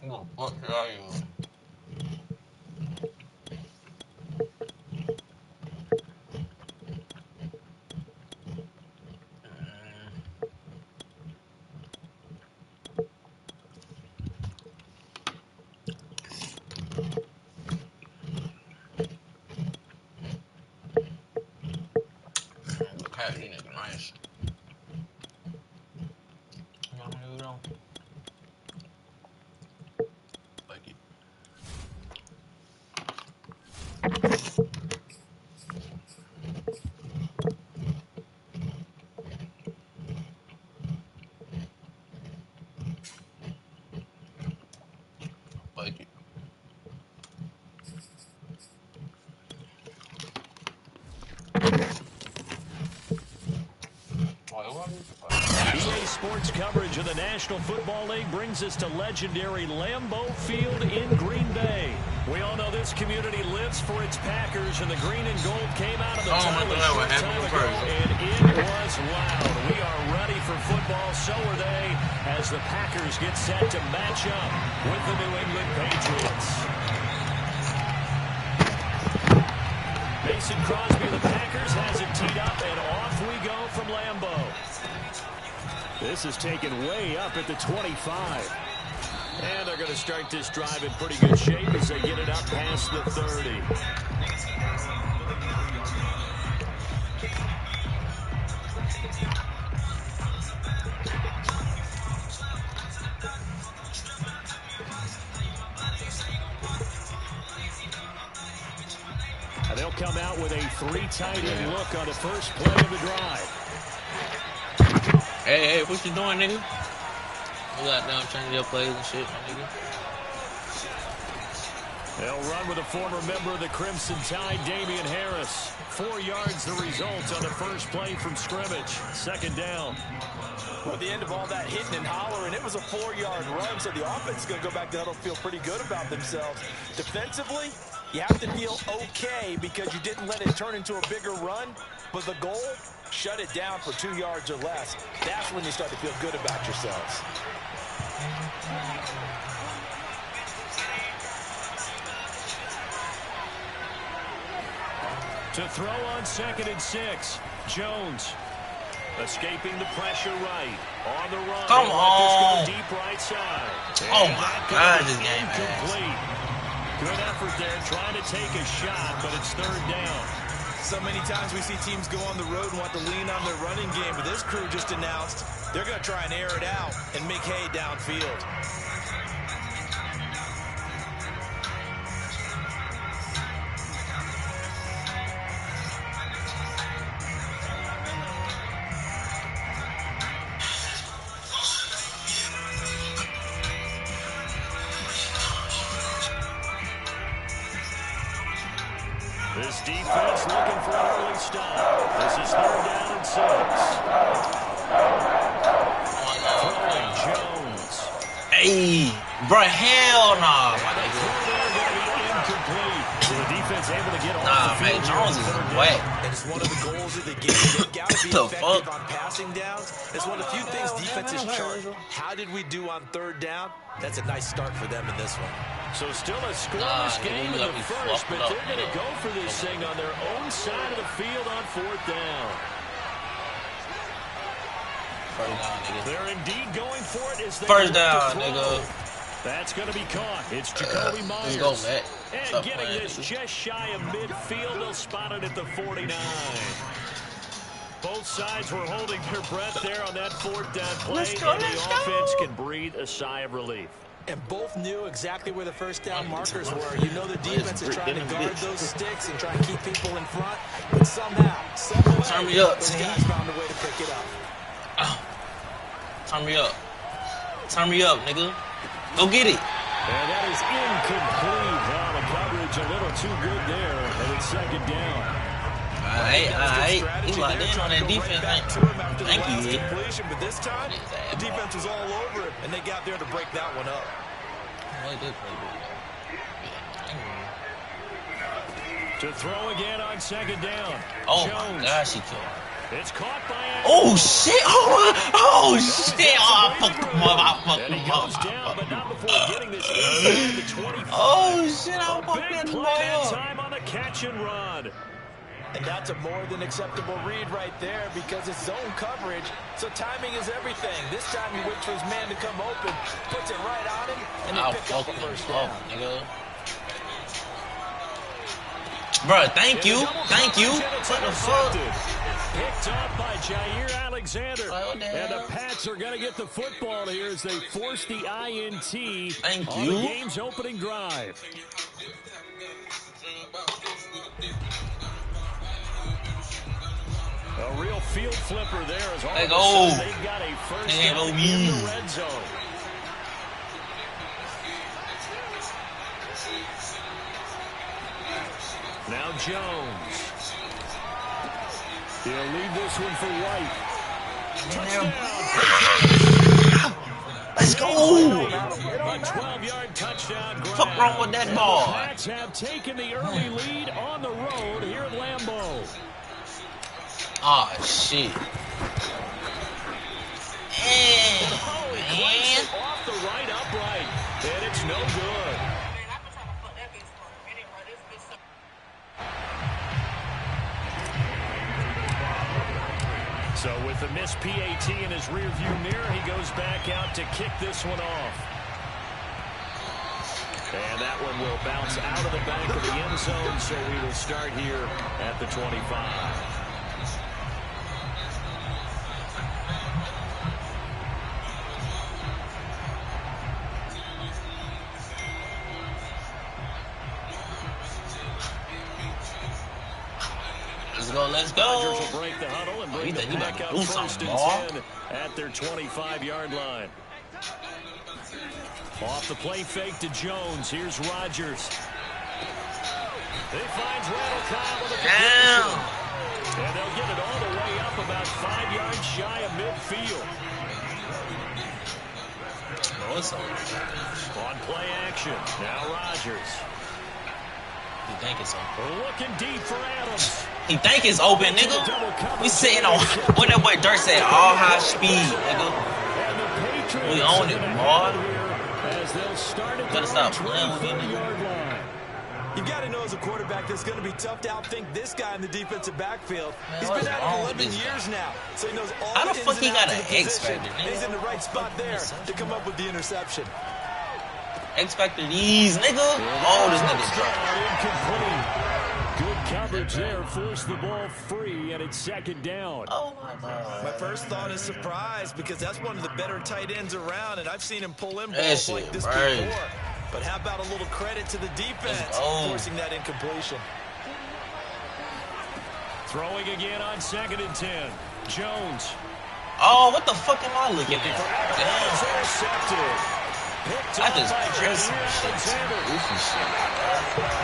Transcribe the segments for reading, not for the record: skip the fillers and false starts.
What are you? Okay, you nigga nice. Like it. Like it. EA Sports coverage of the National Football League brings us to legendary Lambeau Field in Green Bay. We all know this community lives for its Packers, and the green and gold came out of the tunnel a short time ago, and it was loud. We are ready for football, so are they, as the Packers get set to match up with the New England Patriots. Mason Crosby of the Packers has it teed up, and off we go from Lambeau. This is taken way up at the 25. And they're going to start this drive in pretty good shape as they get it up past the 30. And they'll come out with a 3 tight end look on the first play of the drive. Hey, what you doing, nigga? You got down changing your plays and shit, my nigga. They'll run with a former member of the Crimson Tide, Damian Harris. 4 yards the result on the first play from scrimmage. Second down. Well, at the end of all that hitting and hollering, it was a 4-yard run, so the offense is going to go back to huddle, feel pretty good about themselves. Defensively, you have to feel okay because you didn't let it turn into a bigger run, but the goal, shut it down for 2 yards or less. That's when you start to feel good about yourselves. To throw on 2nd and 6, Jones. Escaping the pressure right. On the run. Come on. This go deep right side. Oh my God, this game incomplete. Good effort there trying to take a shot, but it's 3rd down. So many times we see teams go on the road and want to lean on their running game, but this crew just announced they're going to try and air it out and make hay downfield. This defense looking for an early stop. This is 3rd down and 6. Throwing Jones. Hey, bro, hell nah, my nigga. Incomplete. So the defense able to get off Nah, the field. man, Jones is whack. And it's one of the goals of the game. They've got to be effective on passing downs. It's one of the few things defenses chart. How did we do on 3rd down? That's a nice start for them in this one. So still a scoreless game in the first, but they're going to go for this thing on their own side of the field on 4th down. They're indeed going for it as they First down, nigga. That's going to be caught. It's Jacoby Myers. Let's go, Matt. And getting this just shy of midfield, they'll spot it at the 49. Both sides were holding their breath there on that 4th down play, and the offense can breathe a sigh of relief. And both knew exactly where the first down markers were. You know the defense is trying to guard those sticks and try and keep people in front, but somehow, some way, turn me up, those guys found a way to pick it up. Turn me up. Turn me up, nigga. Go get it. And that is incomplete. Well, the coverage a little too good there, and it's 2nd down. All right. He locked in on that defense. Thank you. But this time, the defense was all over it, and they got there to break that one up. To throw again on 2nd down. Oh, Jones. my gosh, he killed. It's caught by Oh shit! Oh shit! Oh fuck! And he goes down, but not before getting this inside the 25. Oh shit! I A fucked big that play ball that up. time on the catch and run. And that's a more than acceptable read right there because it's zone coverage, so timing is everything. This time he waits for his man to come open, puts it right on him, and they pick up a first down. Nigga. Bro, thank you. Thank you. What the fuck? Picked up by Jair Alexander. What the hell? And the Pats are going to get the football here as they force the INT Thank on you. the game's opening drive. A real field flipper there as all of a sudden they've got a first down in the red zone. Now Jones. He'll leave this one for White. Touchdown. Let's go. A 12-yard touchdown grab. Fuck wrong with that ball? The Pats have taken the early lead on the road here at Lambeau. Oh shit. Man. Off the right upright. And it's no good. So with the missed PAT in his rearview mirror, he goes back out to kick this one off. And that one will bounce out of the back of the end zone, so we will start here at the 25. Let's go. Rodgers will break the huddle and bring the pack up first and 10 at their 25-yard line. Off the play fake to Jones. Here's Rodgers. He finds Randall Cobb with a completion. And they'll get it all the way up about 5 yards shy of midfield. On play action. Now Rodgers. He think it's open. Looking deep for Adams. He think it's open, nigga. We sitting on what that boy Dirt said, all high speed, nigga. We own it, boy. Gotta stop playing with him, nigga. You've got to know as a quarterback that's going to be tough to outthink this guy in the defensive backfield. He's been at it 11 years now, so he knows all the ins and outs of the position. How the fuck he got an X factor? He's in the right spot there to come up with the interception. X factor these, nigga. Oh, this nigga's incomplete. Good coverage there. Force the ball free, and it's second down. Oh, my God. My first thought is surprise because that's one of the better tight ends around, and I've seen him pull in balls like this before. But how about a little credit to the defense forcing that incompletion? Throwing again on 2nd and 10. Jones. Oh, what the fuck am I looking at? Intercepted. I just pressed some shit. Goofy shit.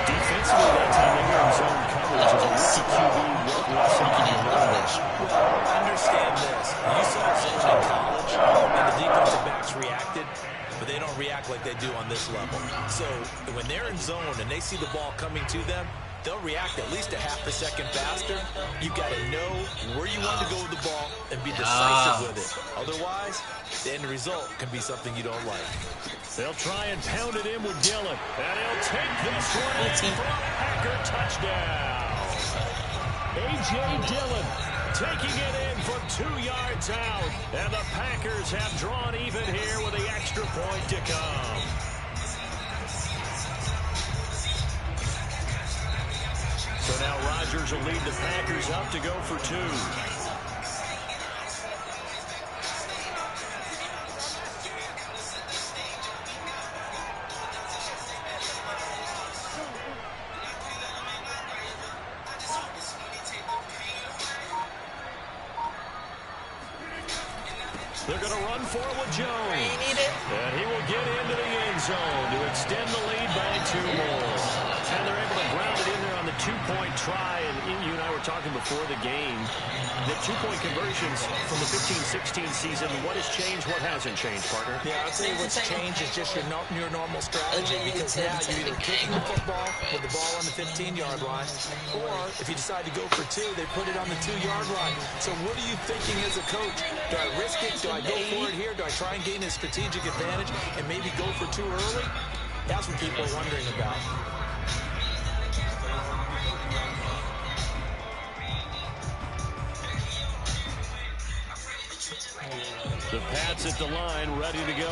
Defensively, that time they were in zone coverage. Understand this. You saw zone in college, and the defensive backs reacted, but they don't react like they do on this level. So when they're in zone and they see the ball coming to them, they'll react at least a half a second faster. You've got to know where you want to go with the ball and be decisive with it. Otherwise, the end result can be something you don't like. They'll try and pound it in with Dillon. And he'll take this one in for a Packer touchdown. A.J. Dillon taking it in from 2 yards out. And the Packers have drawn even here with the extra point to come. So now Rodgers will lead the Packers up to go for 2. They're going to run for it with Jones. And he will get into the end zone to extend the lead by 2 more. And they're able to ground it in there on the two-point try. And you and I were talking before the game. The two-point conversions from the 15-16 season, what has changed, what hasn't changed, partner? Yeah, I'll tell you what's changed is just your normal strategy, because now you're either kicking the football with the ball on the 15-yard line, or if you decide to go for two, they put it on the 2-yard line. So what are you thinking as a coach? Do I risk it? Do I go for it here? Do I try and gain a strategic advantage and maybe go for too early? That's what people are wondering about. The Pats at the line, ready to go.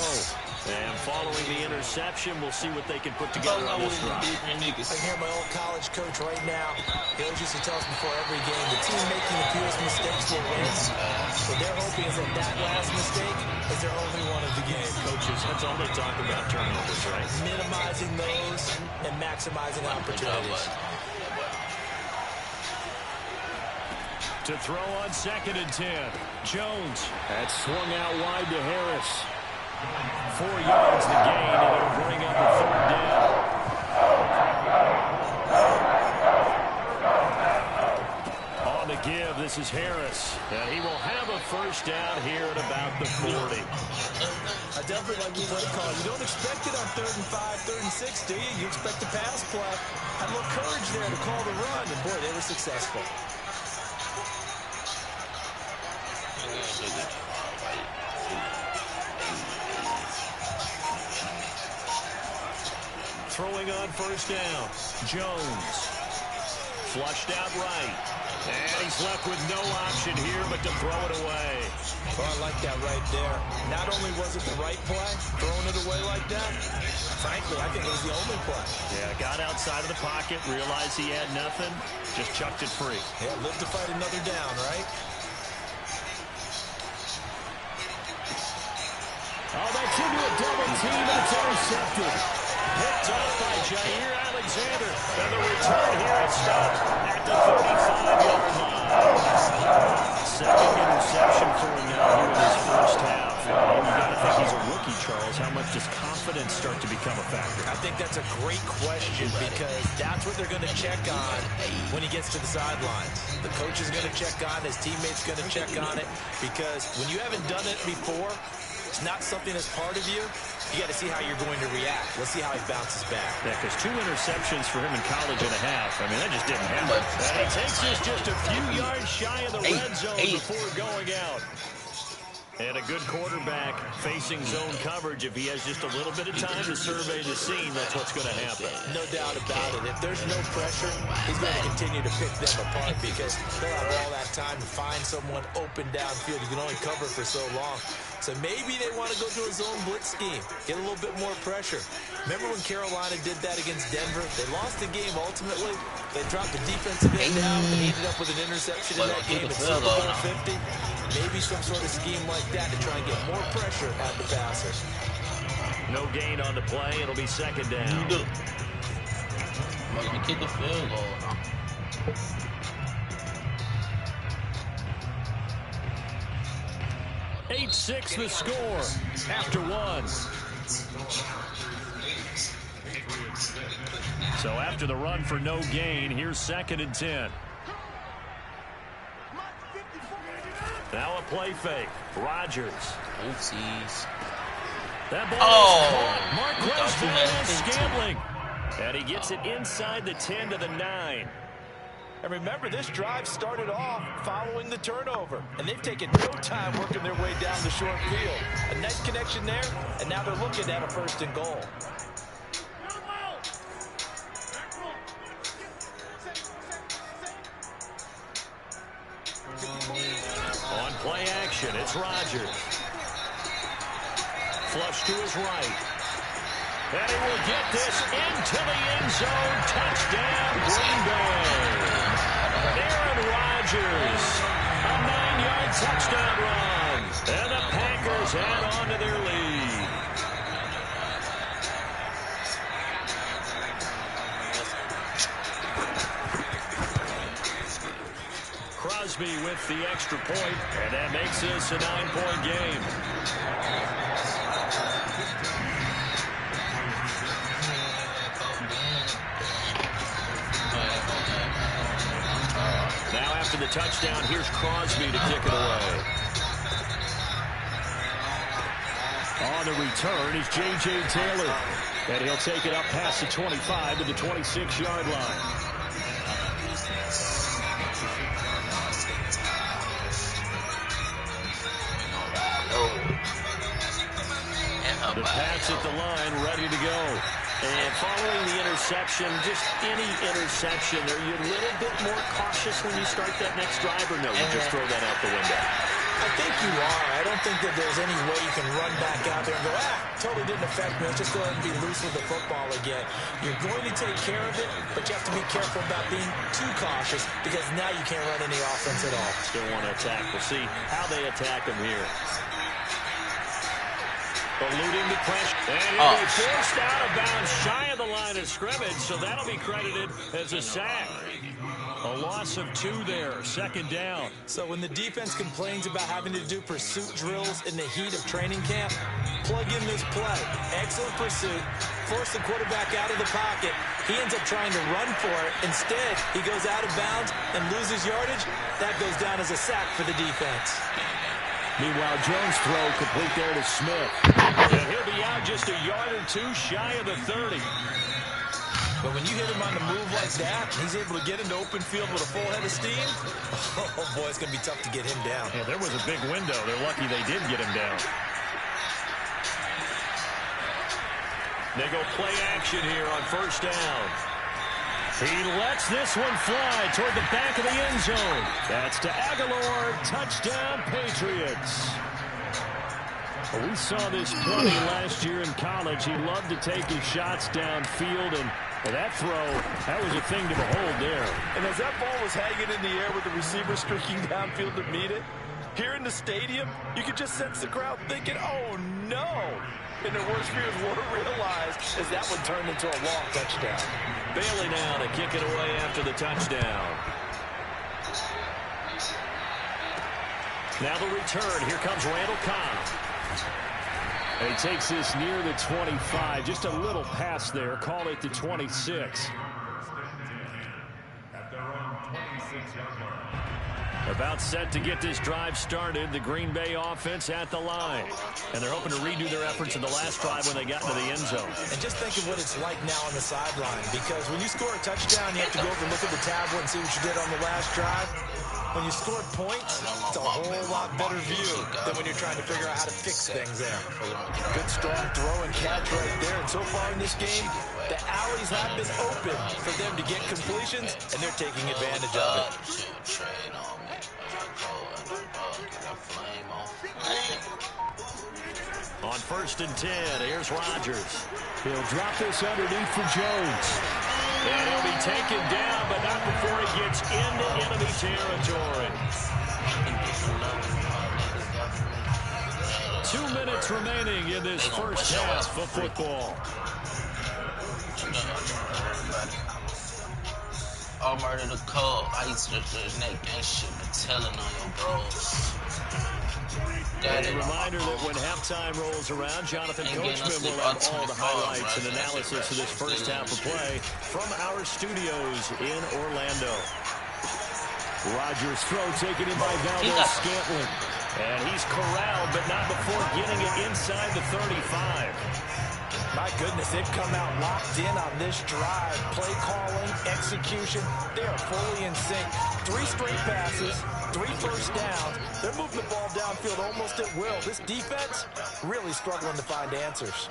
And following the interception, we'll see what they can put together on this drive. I can hear my old college coach right now. He always used to tell us before every game, the team making the fewest mistakes will win. What they're hoping is that last mistake is their only one of the game. Coaches, that's all they talk about, turnovers, right? Minimizing those and maximizing opportunities. To throw on 2nd and 10. Jones. That's swung out wide to Harris. 4 yards the gain, and it'll bring up a 3rd down. On the give, this is Harris. And he will have a 1st down here at about the 40. I definitely like the play call. You don't expect it on 3rd and 5, 3rd and 6, do you? You expect a pass play. Had a little courage there to call the run, and boy, they were successful. Throwing on 1st down. Jones. Flushed out right. And he's left with no option here but to throw it away. Oh, I like that right there. Not only was it the right play, throwing it away like that, frankly, I think it was the only play. Yeah, got outside of the pocket, realized he had nothing, just chucked it free. Yeah, live to fight another down, right? Oh, that's into a double team, and it's intercepted. Picked off by Jair Alexander. And the return here is stopped at the 35-yard line. 2nd interception for him now here in his 1st half. And you got to think he's a rookie, Charles. How much does confidence start to become a factor? I think that's a great question, because that's what they're going to check on when he gets to the sidelines. The coach is going to check on it. His teammates going to check on it, because when you haven't done it before, it's not something that's part of you. You got to see how you're going to react. Let's see how he bounces back. Yeah, because 2 interceptions for him in college and a half. I mean, that just didn't happen. And he takes this just a few yards shy of the red zone before going out. And a good quarterback facing zone coverage. If he has just a little bit of time to survey the scene, that's what's going to happen. No doubt about it. If there's no pressure, he's going to continue to pick them apart, because they'll have all that time to find someone open downfield. You can only cover for so long. So maybe they want to go to a zone blitz scheme, get a little bit more pressure. Remember when Carolina did that against Denver? They lost the game ultimately. They dropped the defensive end down and ended up with an interception in that game at Super Bowl 50. Maybe some sort of scheme like that to try and get more pressure at the passer. No gain on the play. It'll be 2nd down. You do. I'm going to kick the field goal now. 8-6 the score after 1. So after the run for no gain, here's 2nd and 10. Now a play fake. Rodgers. Oopsies. That ball is caught. Marquez Valdez scambling. And he gets it inside the 10 to the 9. And remember, this drive started off following the turnover, and they've taken no time working their way down the short field. A nice connection there, and now they're looking at a 1st and goal. On play action, it's Rodgers. Flush to his right. And he will get this into the end zone. Touchdown, Green Bay. Aaron Rodgers, a 9-yard touchdown run. And the Packers add on to their lead. Crosby with the extra point, and that makes this a 9-point game. touchdown. Here's Crosby to kick it away. On the return is J.J. Taylor. And he'll take it up past the 25 to the 26-yard line. The Pats at the line, ready to go. And following the interception, just any interception, are you a little bit more cautious when you start that next drive, or no, you just throw that out the window? I think you are. I don't think that there's any way you can run back out there and go, totally didn't affect me. Let's just go ahead and be loose with the football again. You're going to take care of it, but you have to be careful about being too cautious because now you can't run any offense at all. Still want to attack. We'll see how they attack them here. Eluding the pressure. And he'll be forced out of bounds shy of the line of scrimmage, so that'll be credited as a sack. A loss of 2 there, second down. So when the defense complains about having to do pursuit drills in the heat of training camp, plug in this play. Excellent pursuit. Force the quarterback out of the pocket. He ends up trying to run for it. Instead, he goes out of bounds and loses yardage. That goes down as a sack for the defense. Meanwhile, Jones' throw complete there to Smith. And he'll be out just a yard or 2 shy of the 30. But when you hit him on the move like that, he's able to get into open field with a full head of steam. Oh, boy, it's going to be tough to get him down. Yeah, there was a big window. They're lucky they did get him down. They go play action here on first down. He lets this one fly toward the back of the end zone. That's to Aguilar. Touchdown, Patriots. Well, we saw this plenty last year in college. He loved to take his shots downfield, and that throw, that was a thing to behold there. And as that ball was hanging in the air with the receiver streaking downfield to meet it, here in the stadium, you could just sense the crowd thinking, oh, no. And their worst fears were realized as that one turned into a long touchdown. Bailey now to kick it away after the touchdown. Now the return. Here comes Randall Cobb. And he takes this near the 25. Just a little pass there. Call it the 26. About set to get this drive started. The Green Bay offense at the line. And they're hoping to redo their efforts in the last drive when they got into the end zone. And just think of what it's like now on the sideline. Because when you score a touchdown, you have to go over and look at the tablet and see what you did on the last drive. When you scored points, it's a whole lot better view than when you're trying to figure out how to fix things there. Good, strong throw and catch right there. And so far in this game, the alleys have been open for them to get completions, and they're taking advantage of it. On 1st and 10, here's Rodgers. He'll drop this underneath for Jones. And he'll be taken down, but not before he gets into enemy territory. 2 minutes remaining in this first half of football. All murder the cub. I used to do that gang shit, but telling on your bros. And a reminder that when halftime rolls around, Jonathan Coachman will have all the highlights and analysis of this first half of play from our studios in Orlando. Rodgers' throw taken in by Valdez-Scantling. And he's corralled, but not before getting it inside the 35. My goodness, they've come out locked in on this drive. Play calling, execution, they are fully in sync. 3 straight passes, 3 first downs. They're moving the ball downfield almost at will. This defense really struggling to find answers.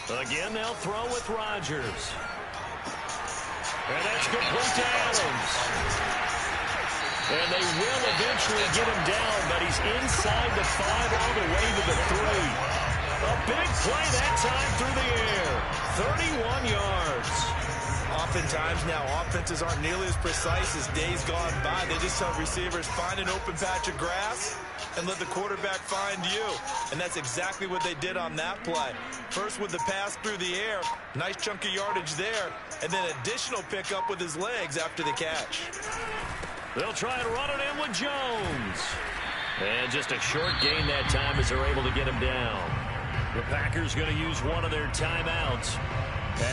Again, they'll throw with Rodgers. And that's complete to Adams. And they will eventually get him down, but he's inside the 5 all the way to the 3. A big play that time through the air. 31 yards. Oftentimes now, offenses aren't nearly as precise as days gone by. They just tell receivers, find an open patch of grass and let the quarterback find you. And that's exactly what they did on that play. First with the pass through the air, nice chunk of yardage there, and then additional pickup with his legs after the catch. They'll try and run it in with Jones. And just a short gain that time as they're able to get him down. The Packers going to use one of their timeouts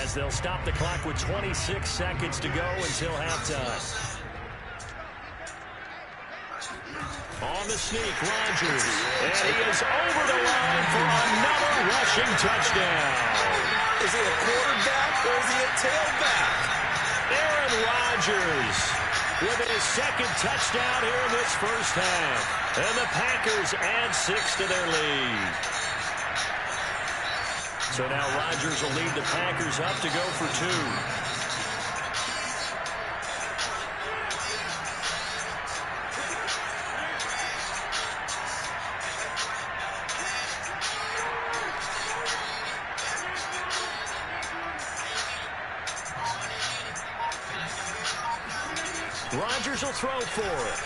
as they'll stop the clock with 26 seconds to go until halftime. On the sneak, Rodgers. And he is over the line for another rushing touchdown. Is he a quarterback or is he a tailback? Aaron Rodgers with his second touchdown here in this first half. And the Packers add 6 to their lead. So now Rodgers will lead the Packers up to go for 2. Rodgers will throw for it.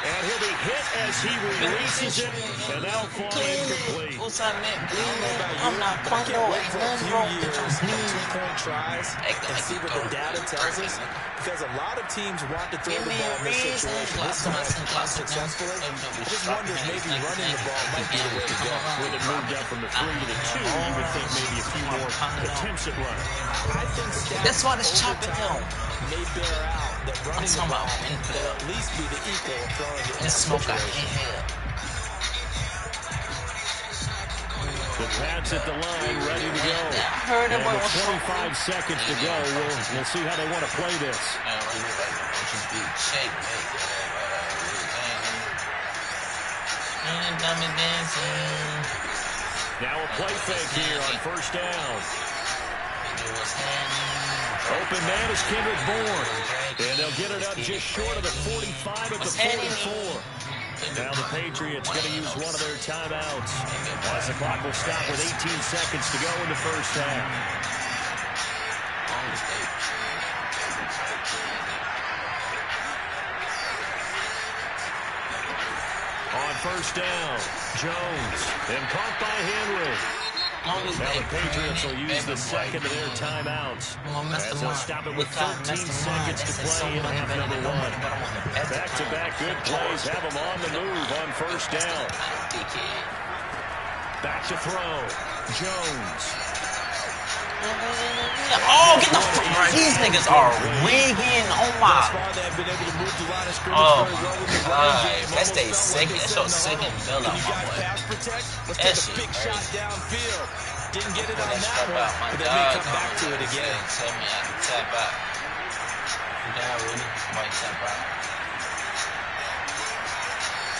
And he'll be hit as he releases it, and now flying incomplete. I'm not quite wait for a few years of 2-point tries and see what the data tells us. Because a lot of teams want to throw the ball in this situation. This time, unsuccessfully. I just wonder if maybe running the ball might be the way to go. When it moved up from the 3 to the 2, you would think maybe a few more attempts at running. I think that's why it's chopping him. May bear out that running the ball will at least be the equal of throwing it in that situation. The Pats at the line, ready to go. And with 25 seconds to go, we'll see how they want to play this. Now a play fake here on first down. Open man is Kendrick Bourne. And they'll get it up just short of the 45 at the 44. Now the Patriots going to use one of their timeouts as the clock will stop with 18 seconds to go in the first half. On first down, Jones, and caught by Henry. Now the Patriots will use the second of their timeouts as they'll stop it with 13 seconds to play in half number 1. Back-to-back good plays have them on the move on first down. Back to throw. Jones. Oh, get the fuck right. These niggas are wigging. Oh my. Oh my God. That stays second. That shows second build up, my boy. That shit crazy. Didn't get it on that one, but they may come back to it again. Tell me I can tap out. Yeah, really? Might tap out.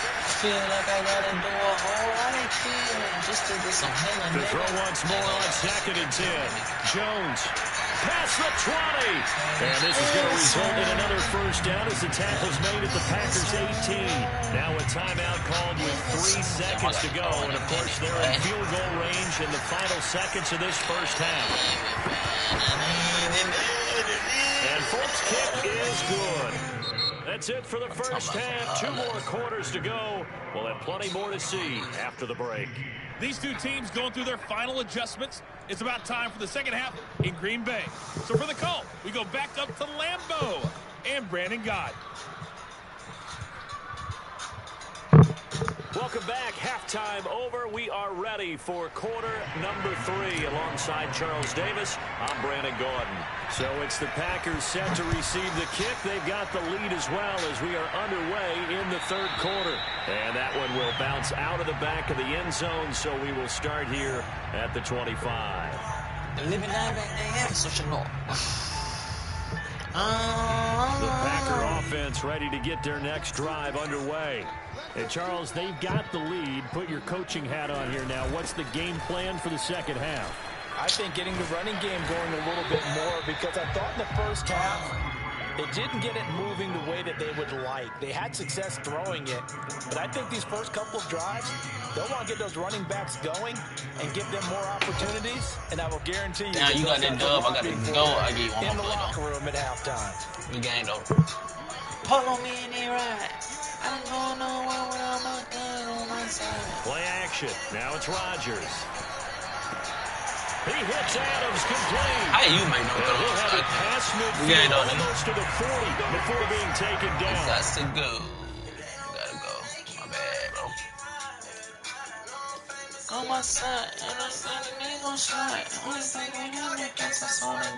I feel like I gotta do a whole lot of killing just to get some healing. The throw once more on 2nd and 10. Jones. Past the 20. And this is going to result in another first down as the tackle's made at the Packers 18. Now a timeout called with 3 seconds to go. And, of course, they're in field goal range in the final seconds of this first half. And Folks' kick is good. That's it for the first half. 2 more quarters to go. We'll have plenty more to see after the break. These two teams going through their final adjustments. It's about time for the second half in Green Bay. So for the call, we go back up to Lambeau and Madden Gant. Welcome back. Halftime over. We are ready for quarter number 3. Alongside Charles Davis, I'm Brandon Gordon. So it's the Packers set to receive the kick. They've got the lead as well as we are underway in the third quarter. And that one will bounce out of the back of the end zone, so we will start here at the 25. The Packer offense ready to get their next drive underway. Hey, Charles, they've got the lead. Put your coaching hat on here now. What's the game plan for the second half? I think getting the running game going a little bit more, because I thought in the first half they didn't get it moving the way that they would like. They had success throwing it, but I think these first couple of drives, they'll want to get those running backs going and give them more opportunities, and I will guarantee you. Now you got that dub, I got to go. I give you one in more the play, locker room at halftime. We gained over. Follow me in there, right? I'm going nowhere without my gun on my side. Play action. Now it's Rodgers. He hits Adams complete. How you make no throw? He'll have a pass midfield almost to the 40 before being taken down. That's to go. on my side. And I'm saying, they gon' slide. Always like, when you make it, that's all I got.